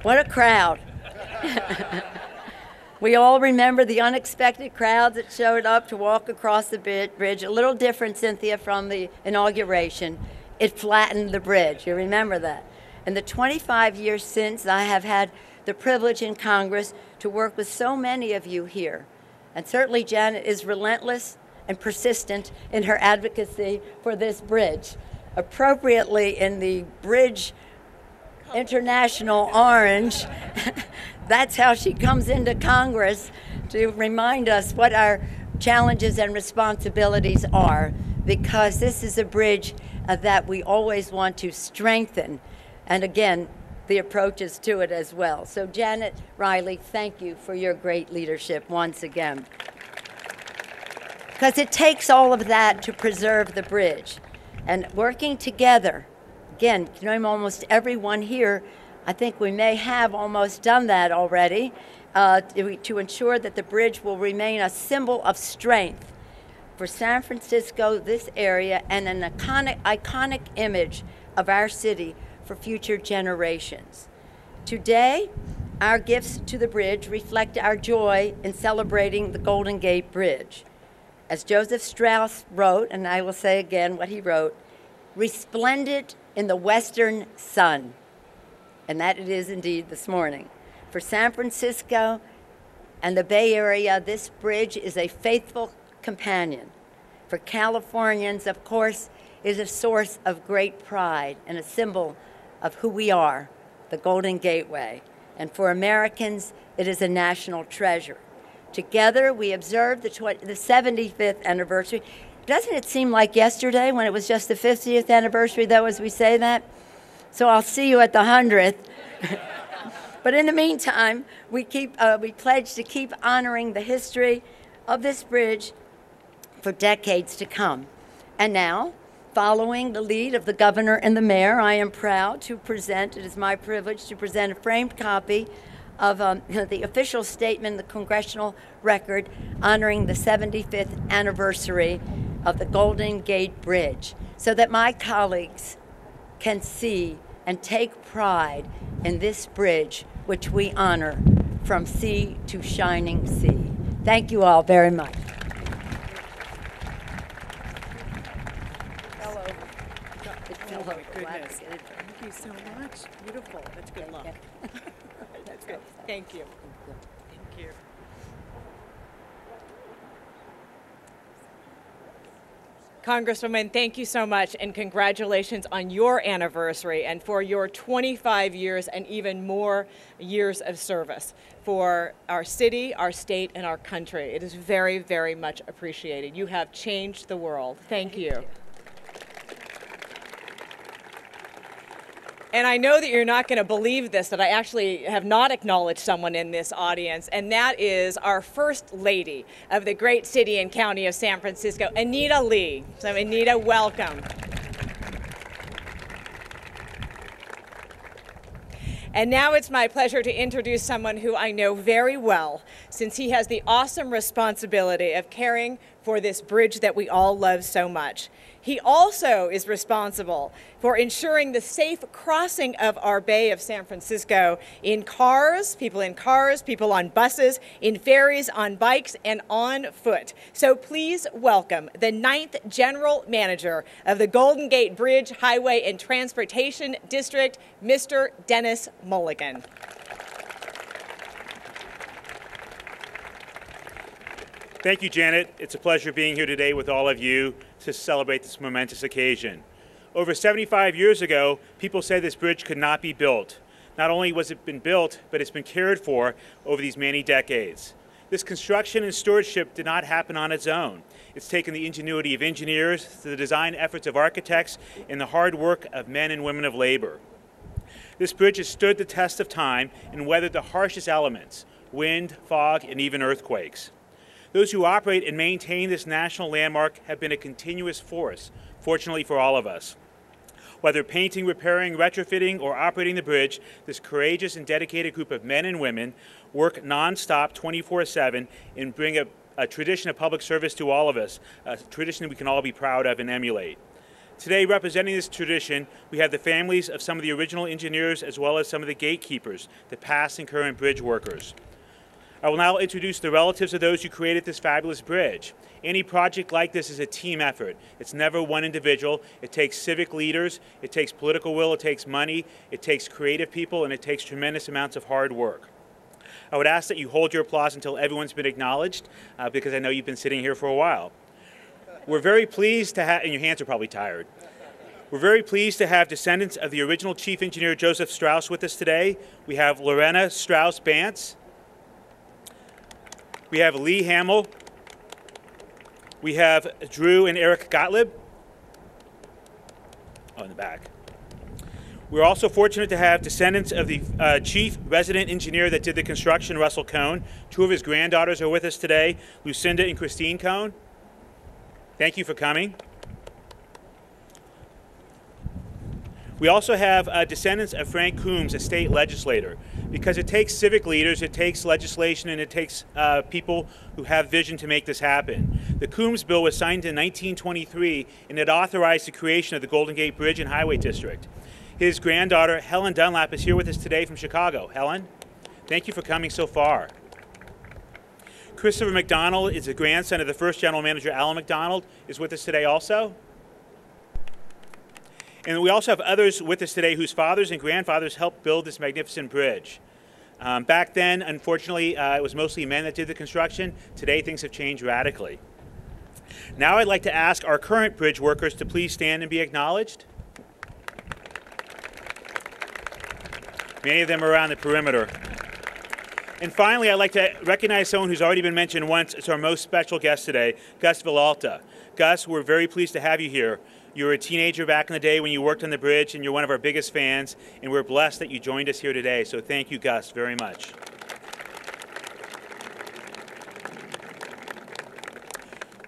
What a crowd. We all remember the unexpected crowds that showed up to walk across the bridge. A little different, Cynthia, from the inauguration. It flattened the bridge. You remember that. In the 25 years since, I have had the privilege in Congress to work with so many of you here. And certainly Janet is relentless and persistent in her advocacy for this bridge. Appropriately in the Bridge International orange, that's how she comes into Congress to remind us what our challenges and responsibilities are, because this is a bridge that we always want to strengthen. And again, the approaches to it as well. So Janet Riley, thank you for your great leadership once again. Because it takes all of that to preserve the bridge. And working together, again, knowing almost everyone here, I think we may have almost done that already, to ensure that the bridge will remain a symbol of strength for San Francisco, this area, and an iconic image of our city for future generations. Today, our gifts to the bridge reflect our joy in celebrating the Golden Gate Bridge. As Joseph Strauss wrote, and I will say again what he wrote, resplendent in the western sun, and that it is indeed this morning. For San Francisco and the Bay Area, this bridge is a faithful companion. For Californians, of course, it is a source of great pride and a symbol of who we are, the Golden Gateway. And for Americans, it is a national treasure. Together, we observe the 75th anniversary. Doesn't it seem like yesterday when it was just the 50th anniversary, though, as we say that? So I'll see you at the 100th. But in the meantime, we pledge to keep honoring the history of this bridge for decades to come. And now, following the lead of the governor and the mayor, I am proud to present, it is my privilege to present a framed copy of the official statement, the congressional record, honoring the 75th anniversary of the Golden Gate Bridge, so that my colleagues can see and take pride in this bridge, which we honor from sea to shining sea. Thank you all very much. Oh my goodness. Thank you so much. Beautiful. That's good luck. That's good. Thank you. Thank you. Congresswoman, thank you so much, and congratulations on your anniversary and for your 25 years and even more years of service for our city, our state, and our country. It is very, very much appreciated. You have changed the world. Thank you. And I know that you're not going to believe this, that I actually have not acknowledged someone in this audience, and that is our First Lady of the great city and county of San Francisco, Anita Lee. So Anita, welcome. And now it's my pleasure to introduce someone who I know very well, since he has the awesome responsibility of caring for this bridge that we all love so much. He also is responsible for ensuring the safe crossing of our Bay of San Francisco in cars, people on buses, in ferries, on bikes, and on foot. So please welcome the 9th General Manager of the Golden Gate Bridge, Highway, and Transportation District, Mr. Dennis Mulligan. Thank you, Janet. It's a pleasure being here today with all of you to celebrate this momentous occasion. Over 75 years ago, people said this bridge could not be built. Not only was it been built, but it's been cared for over these many decades. This construction and stewardship did not happen on its own. It's taken the ingenuity of engineers, the design efforts of architects, and the hard work of men and women of labor. This bridge has stood the test of time and weathered the harshest elements, wind, fog, and even earthquakes. Those who operate and maintain this national landmark have been a continuous force, fortunately for all of us. Whether painting, repairing, retrofitting, or operating the bridge, this courageous and dedicated group of men and women work nonstop 24/7 and bring a tradition of public service to all of us, a tradition that we can all be proud of and emulate. Today, representing this tradition, we have the families of some of the original engineers as well as some of the gatekeepers, the past and current bridge workers. I will now introduce the relatives of those who created this fabulous bridge. Any project like this is a team effort. It's never one individual. It takes civic leaders, it takes political will, it takes money, it takes creative people, and it takes tremendous amounts of hard work. I would ask that you hold your applause until everyone's been acknowledged, because I know you've been sitting here for a while. We're very pleased to have, and your hands are probably tired. We're very pleased to have descendants of the original chief engineer Joseph Strauss with us today. We have Lorena Strauss-Bantz. We have Lee Hamill. We have Drew and Eric Gottlieb. Oh, in the back. We're also fortunate to have descendants of the chief resident engineer that did the construction, Russell Cohn. Two of his granddaughters are with us today, Lucinda and Christine Cohn. Thank you for coming. We also have descendants of Frank Coombs, a state legislator, because it takes civic leaders, it takes legislation, and it takes people who have vision to make this happen. The Coombs bill was signed in 1923, and it authorized the creation of the Golden Gate Bridge and Highway District. His granddaughter, Helen Dunlap, is here with us today from Chicago. Helen, thank you for coming so far. Christopher McDonald is the grandson of the first general manager, Alan McDonald, is with us today also. And we also have others with us today whose fathers and grandfathers helped build this magnificent bridge. Back then, unfortunately, it was mostly men that did the construction. Today, things have changed radically. Now I'd like to ask our current bridge workers to please stand and be acknowledged. Many of them are around the perimeter. And finally, I'd like to recognize someone who's already been mentioned once. It's our most special guest today, Gus Villalta. Gus, we're very pleased to have you here. You were a teenager back in the day when you worked on the bridge, and you're one of our biggest fans, and we're blessed that you joined us here today. So thank you, Gus, very much.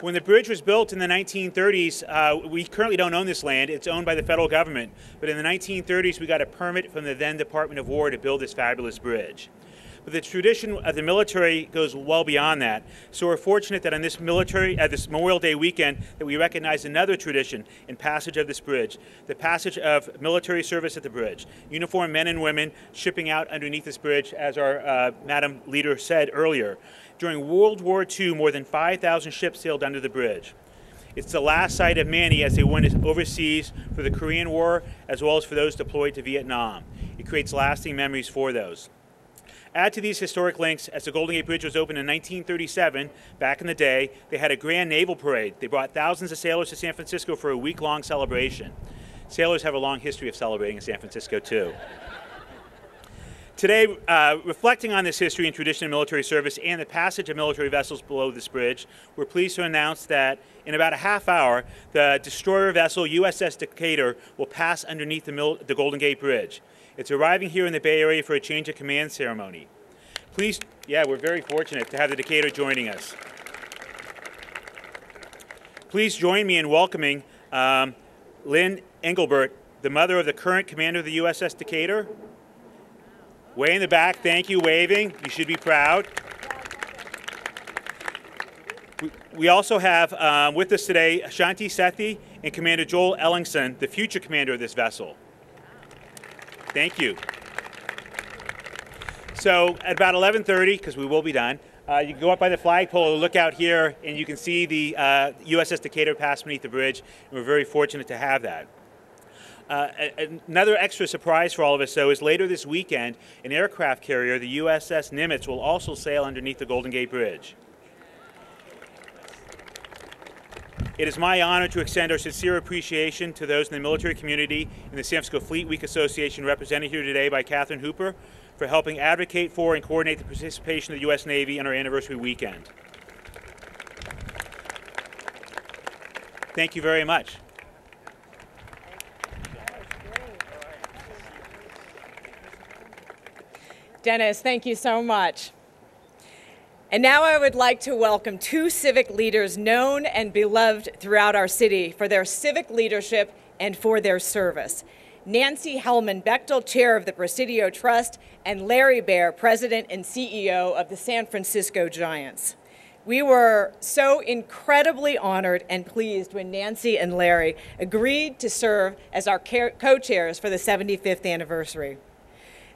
When the bridge was built in the 1930s, we currently don't own this land. It's owned by the federal government. But in the 1930s, we got a permit from the then Department of War to build this fabulous bridge. But the tradition of the military goes well beyond that. So we're fortunate that on this this Memorial Day weekend, that we recognize another tradition in passage of this bridge, the passage of military service at the bridge. Uniformed men and women shipping out underneath this bridge, as our Madam Leader said earlier. During World War II, more than 5,000 ships sailed under the bridge. It's the last sight of many as they went overseas for the Korean War, as well as for those deployed to Vietnam. It creates lasting memories for those. Add to these historic links, as the Golden Gate Bridge was opened in 1937, back in the day, they had a grand naval parade. They brought thousands of sailors to San Francisco for a week-long celebration. Sailors have a long history of celebrating in San Francisco, too. Today, reflecting on this history and tradition of military service and the passage of military vessels below this bridge, we're pleased to announce that in about a half hour, the destroyer vessel USS Decatur will pass underneath the Golden Gate Bridge. It's arriving here in the Bay Area for a change of command ceremony. Please, yeah, we're very fortunate to have the Decatur joining us. Please join me in welcoming Lynn Engelbert, the mother of the current commander of the USS Decatur. Way in the back, thank you, waving. You should be proud. We also have with us today Shanti Sethi and Commander Joel Ellingson, the future commander of this vessel. Thank you. So at about 11:30, because we will be done, you can go up by the flagpole, look out here, and you can see the USS Decatur pass beneath the bridge. And we're very fortunate to have that. Another extra surprise for all of us, though, is later this weekend, an aircraft carrier, the USS Nimitz, will also sail underneath the Golden Gate Bridge. It is my honor to extend our sincere appreciation to those in the military community and the San Francisco Fleet Week Association, represented here today by Catherine Hooper, for helping advocate for and coordinate the participation of the U.S. Navy on our anniversary weekend. Thank you very much. Dennis, thank you so much. And now I would like to welcome two civic leaders known and beloved throughout our city for their civic leadership and for their service. Nancy Hellman-Bechtel, Chair of the Presidio Trust, and Larry Baer, President and CEO of the San Francisco Giants. We were so incredibly honored and pleased when Nancy and Larry agreed to serve as our co-chairs for the 75th anniversary.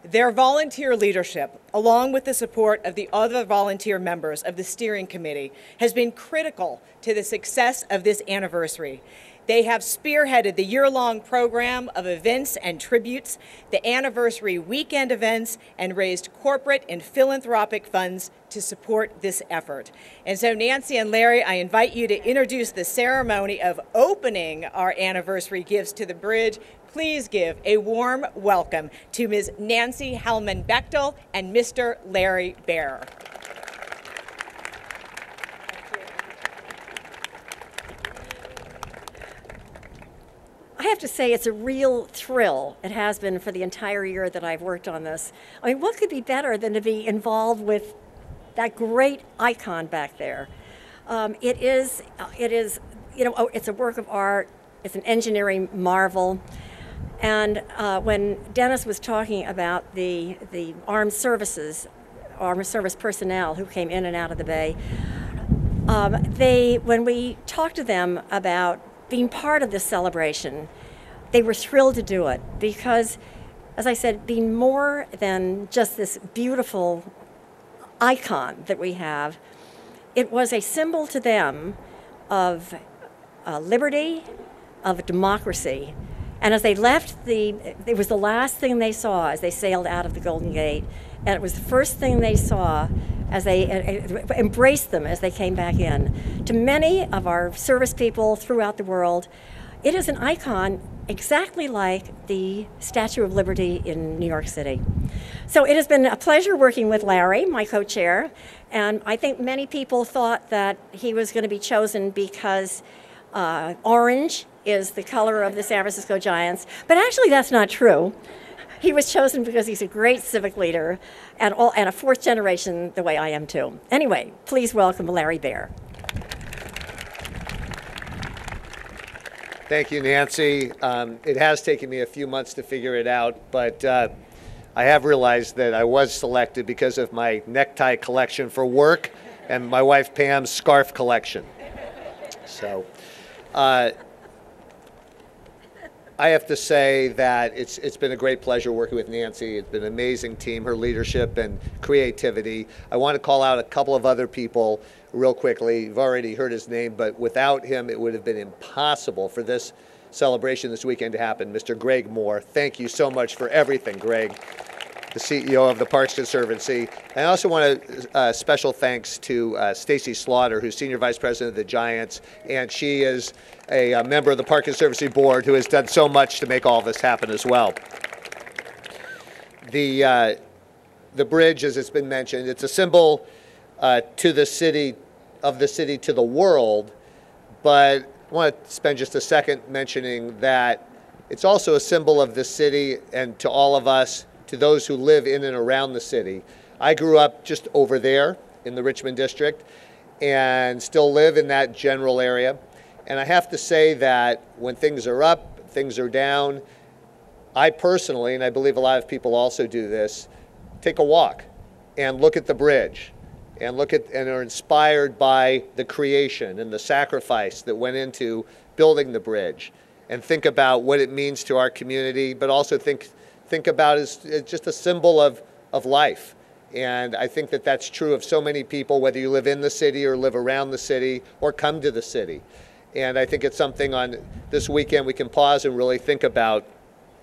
Their volunteer leadership, along with the support of the other volunteer members of the steering committee, has been critical to the success of this anniversary. They have spearheaded the year-long program of events and tributes, the anniversary weekend events, and raised corporate and philanthropic funds to support this effort. And so, Nancy and Larry, I invite you to introduce the ceremony of opening our anniversary gifts to the bridge. Please give a warm welcome to Ms. Nancy Hellman-Bechtel and Mr. Larry Baer. I have to say it's a real thrill. It has been for the entire year that I've worked on this. I mean, what could be better than to be involved with that great icon back there? It is, it's a work of art. It's an engineering marvel. And when Dennis was talking about the armed service personnel who came in and out of the bay, when we talked to them about being part of this celebration, they were thrilled to do it because, as I said, being more than just this beautiful icon that we have, it was a symbol to them of liberty, of democracy. And as they left, it was the last thing they saw as they sailed out of the Golden Gate, and it was the first thing they saw as they embraced them as they came back in. To many of our service people throughout the world, it is an icon exactly like the Statue of Liberty in New York City. So it has been a pleasure working with Larry, my co-chair, and I think many people thought that he was going to be chosen because orange is the color of the San Francisco Giants, but actually that's not true. He was chosen because he's a great civic leader and a fourth generation the way I am too. Anyway, please welcome Larry Baer. Thank you, Nancy. It has taken me a few months to figure it out, but I have realized that I was selected because of my necktie collection for work and my wife Pam's scarf collection. So I have to say that it's been a great pleasure working with Nancy. It's been an amazing team, her leadership and creativity. I want to call out a couple of other people real quickly. You've already heard his name, but without him, it would have been impossible for this celebration this weekend to happen. Mr. Greg Moore, thank you so much for everything, Greg, the CEO of the Parks Conservancy. And I also want to special thanks to Stacy Slaughter, who's Senior Vice President of the Giants, and she is a member of the Park Conservancy Board who has done so much to make all of this happen as well. The bridge, as it's been mentioned, it's a symbol to the city, of the city to the world, but I want to spend just a second mentioning that it's also a symbol of the city and to all of us, to those who live in and around the city. I grew up just over there in the Richmond district and still live in that general area. And I have to say that when things are up, things are down, I personally, and I believe a lot of people also do this, take a walk and look at the bridge and and are inspired by the creation and the sacrifice that went into building the bridge, and think about what it means to our community, but also think about it as just a symbol of life. And I think that that's true of so many people, whether you live in the city or live around the city or come to the city. And I think it's something on this weekend we can pause and really think about.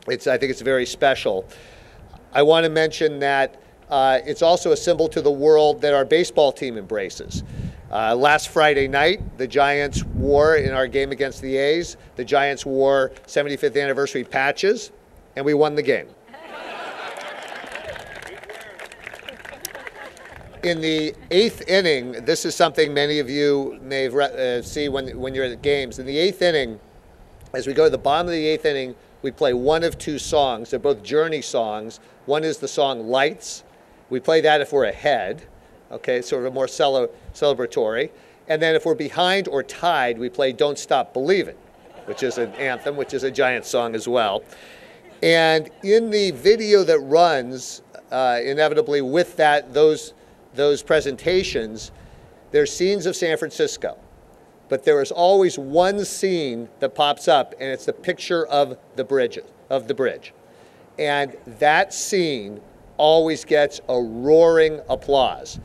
I think it's very special. I want to mention that it's also a symbol to the world that our baseball team embraces. Last Friday night, the Giants wore, in our game against the A's, the Giants wore 75th anniversary patches, and we won the game. In the 8th inning, this is something many of you may see when you're at games. In the 8th inning, as we go to the bottom of the 8th inning, we play one of two songs. They're both Journey songs. One is the song Lights. We play that if we're ahead, okay, sort of a more celebratory. And then if we're behind or tied, we play Don't Stop Believin', which is an anthem, which is a Giant song as well. And in the video that runs, inevitably with those presentations, there's scenes of San Francisco. But there is always one scene that pops up, and it's the picture of the bridge. And that scene always gets a roaring applause.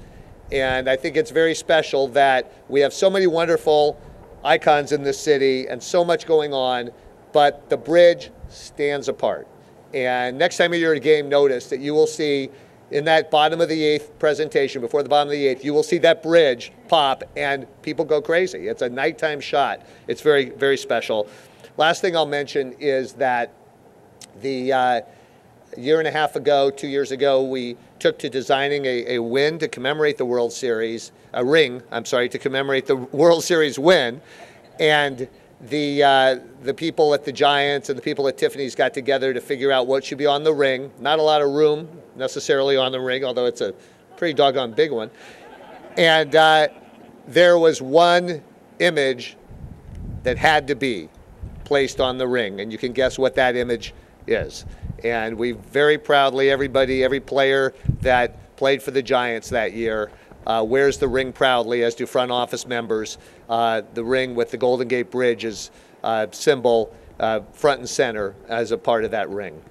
And I think it's very special that we have so many wonderful icons in this city and so much going on, but the bridge stands apart. And next time you're at a game, notice that you will see in that bottom of the eighth presentation, before the bottom of the eighth, you will see that bridge pop and people go crazy. It's a nighttime shot. It's very, very special. Last thing I'll mention is that the year and a half ago, 2 years ago, we took to designing a win to commemorate the World Series, a ring, I'm sorry, to commemorate the World Series win. And the people at the Giants and the people at Tiffany's got together to figure out what should be on the ring. Not a lot of room necessarily on the ring, although it's a pretty doggone big one. And there was one image that had to be placed on the ring, and you can guess what that image is. And we very proudly, everybody, every player that played for the Giants that year wears the ring proudly, as do front office members. The ring with the Golden Gate Bridge is symbol front and center as a part of that ring.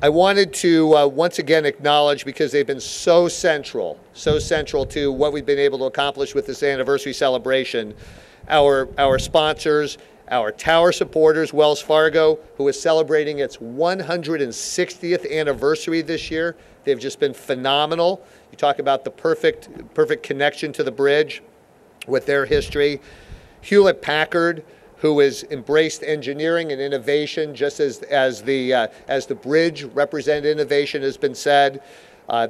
I wanted to once again acknowledge, because they've been so central to what we've been able to accomplish with this anniversary celebration, our sponsors, our tower supporters, Wells Fargo, who is celebrating its 160th anniversary this year. They've just been phenomenal. You talk about the perfect connection to the bridge with their history. Hewlett-Packard, who has embraced engineering and innovation, just as the bridge represented innovation has been said.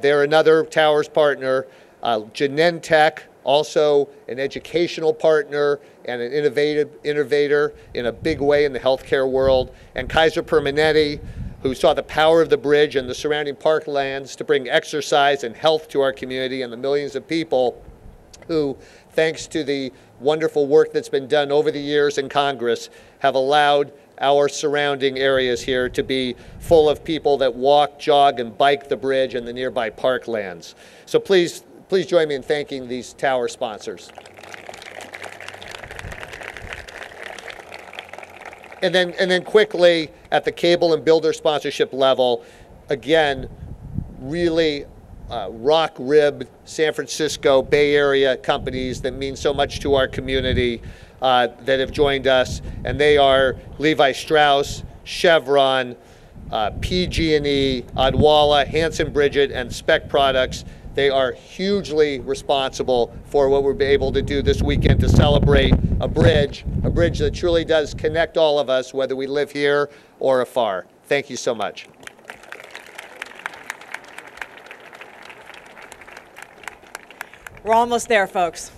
They're another towers partner. Genentech, also an educational partner and an innovator in a big way in the healthcare world. And Kaiser Permanente, who saw the power of the bridge and the surrounding parklands to bring exercise and health to our community and the millions of people who, thanks to the wonderful work that's been done over the years in Congress, have allowed our surrounding areas here to be full of people that walk, jog, and bike the bridge and the nearby parklands. So please join me in thanking these tower sponsors. And then quickly, at the cable and builder sponsorship level, again, really rock-ribbed San Francisco Bay Area companies that mean so much to our community that have joined us, and they are Levi Strauss, Chevron, PG&E, Odwalla, Hanson Bridget, and Spec Products. They are hugely responsible for what we're able to do this weekend to celebrate a bridge that truly does connect all of us, whether we live here or afar. Thank you so much. We're almost there, folks.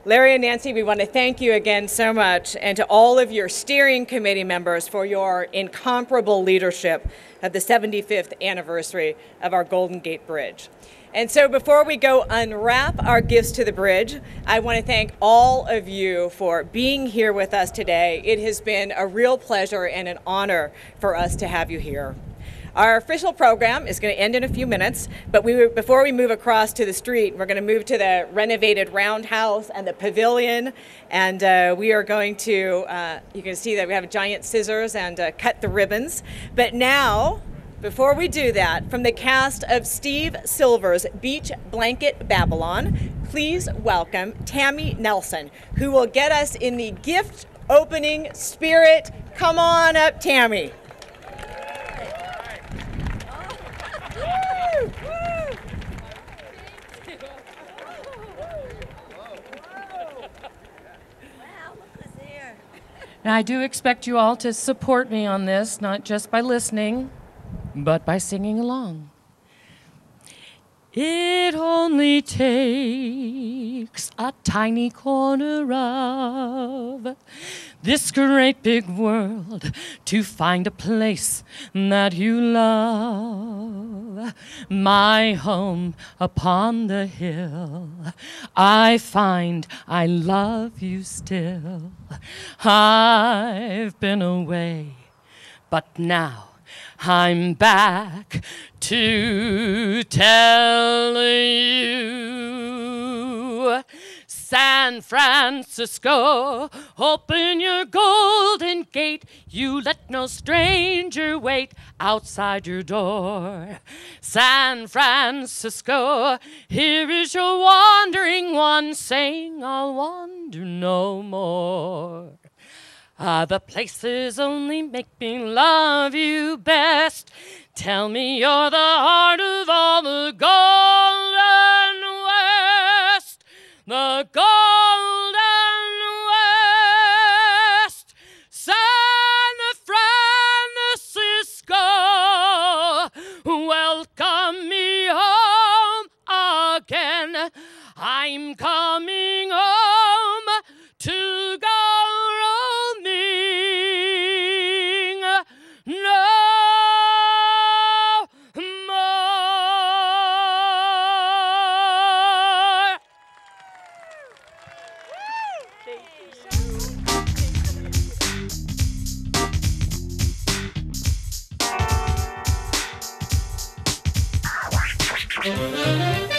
Larry and Nancy, we want to thank you again so much, and to all of your steering committee members for your incomparable leadership of the 75th anniversary of our Golden Gate Bridge. And so before we go unwrap our gifts to the bridge, I want to thank all of you for being here with us today. It has been a real pleasure and an honor for us to have you here. Our official program is going to end in a few minutes, but before we move across to the street, we're going to move to the renovated Roundhouse and the Pavilion, and we are going to, you can see that we have giant scissors and cut the ribbons. But now, before we do that, from the cast of Steve Silver's Beach Blanket Babylon, please welcome Tammy Nelson, who will get us in the gift opening spirit. Come on up, Tammy. Now, I do expect you all to support me on this, not just by listening, but by singing along. It only takes a tiny corner of this great big world to find a place that you love. My home upon the hill, I find I love you still. I've been away, but now I'm back to tell you. San Francisco, open your golden gate. You let no stranger wait outside your door. San Francisco, here is your wandering one saying, I'll wander no more. The places only make me love you best. Tell me you're the heart of all the Golden West. The Golden West. San Francisco, welcome me home again. I'm coming home to go roaming no more. Thank you.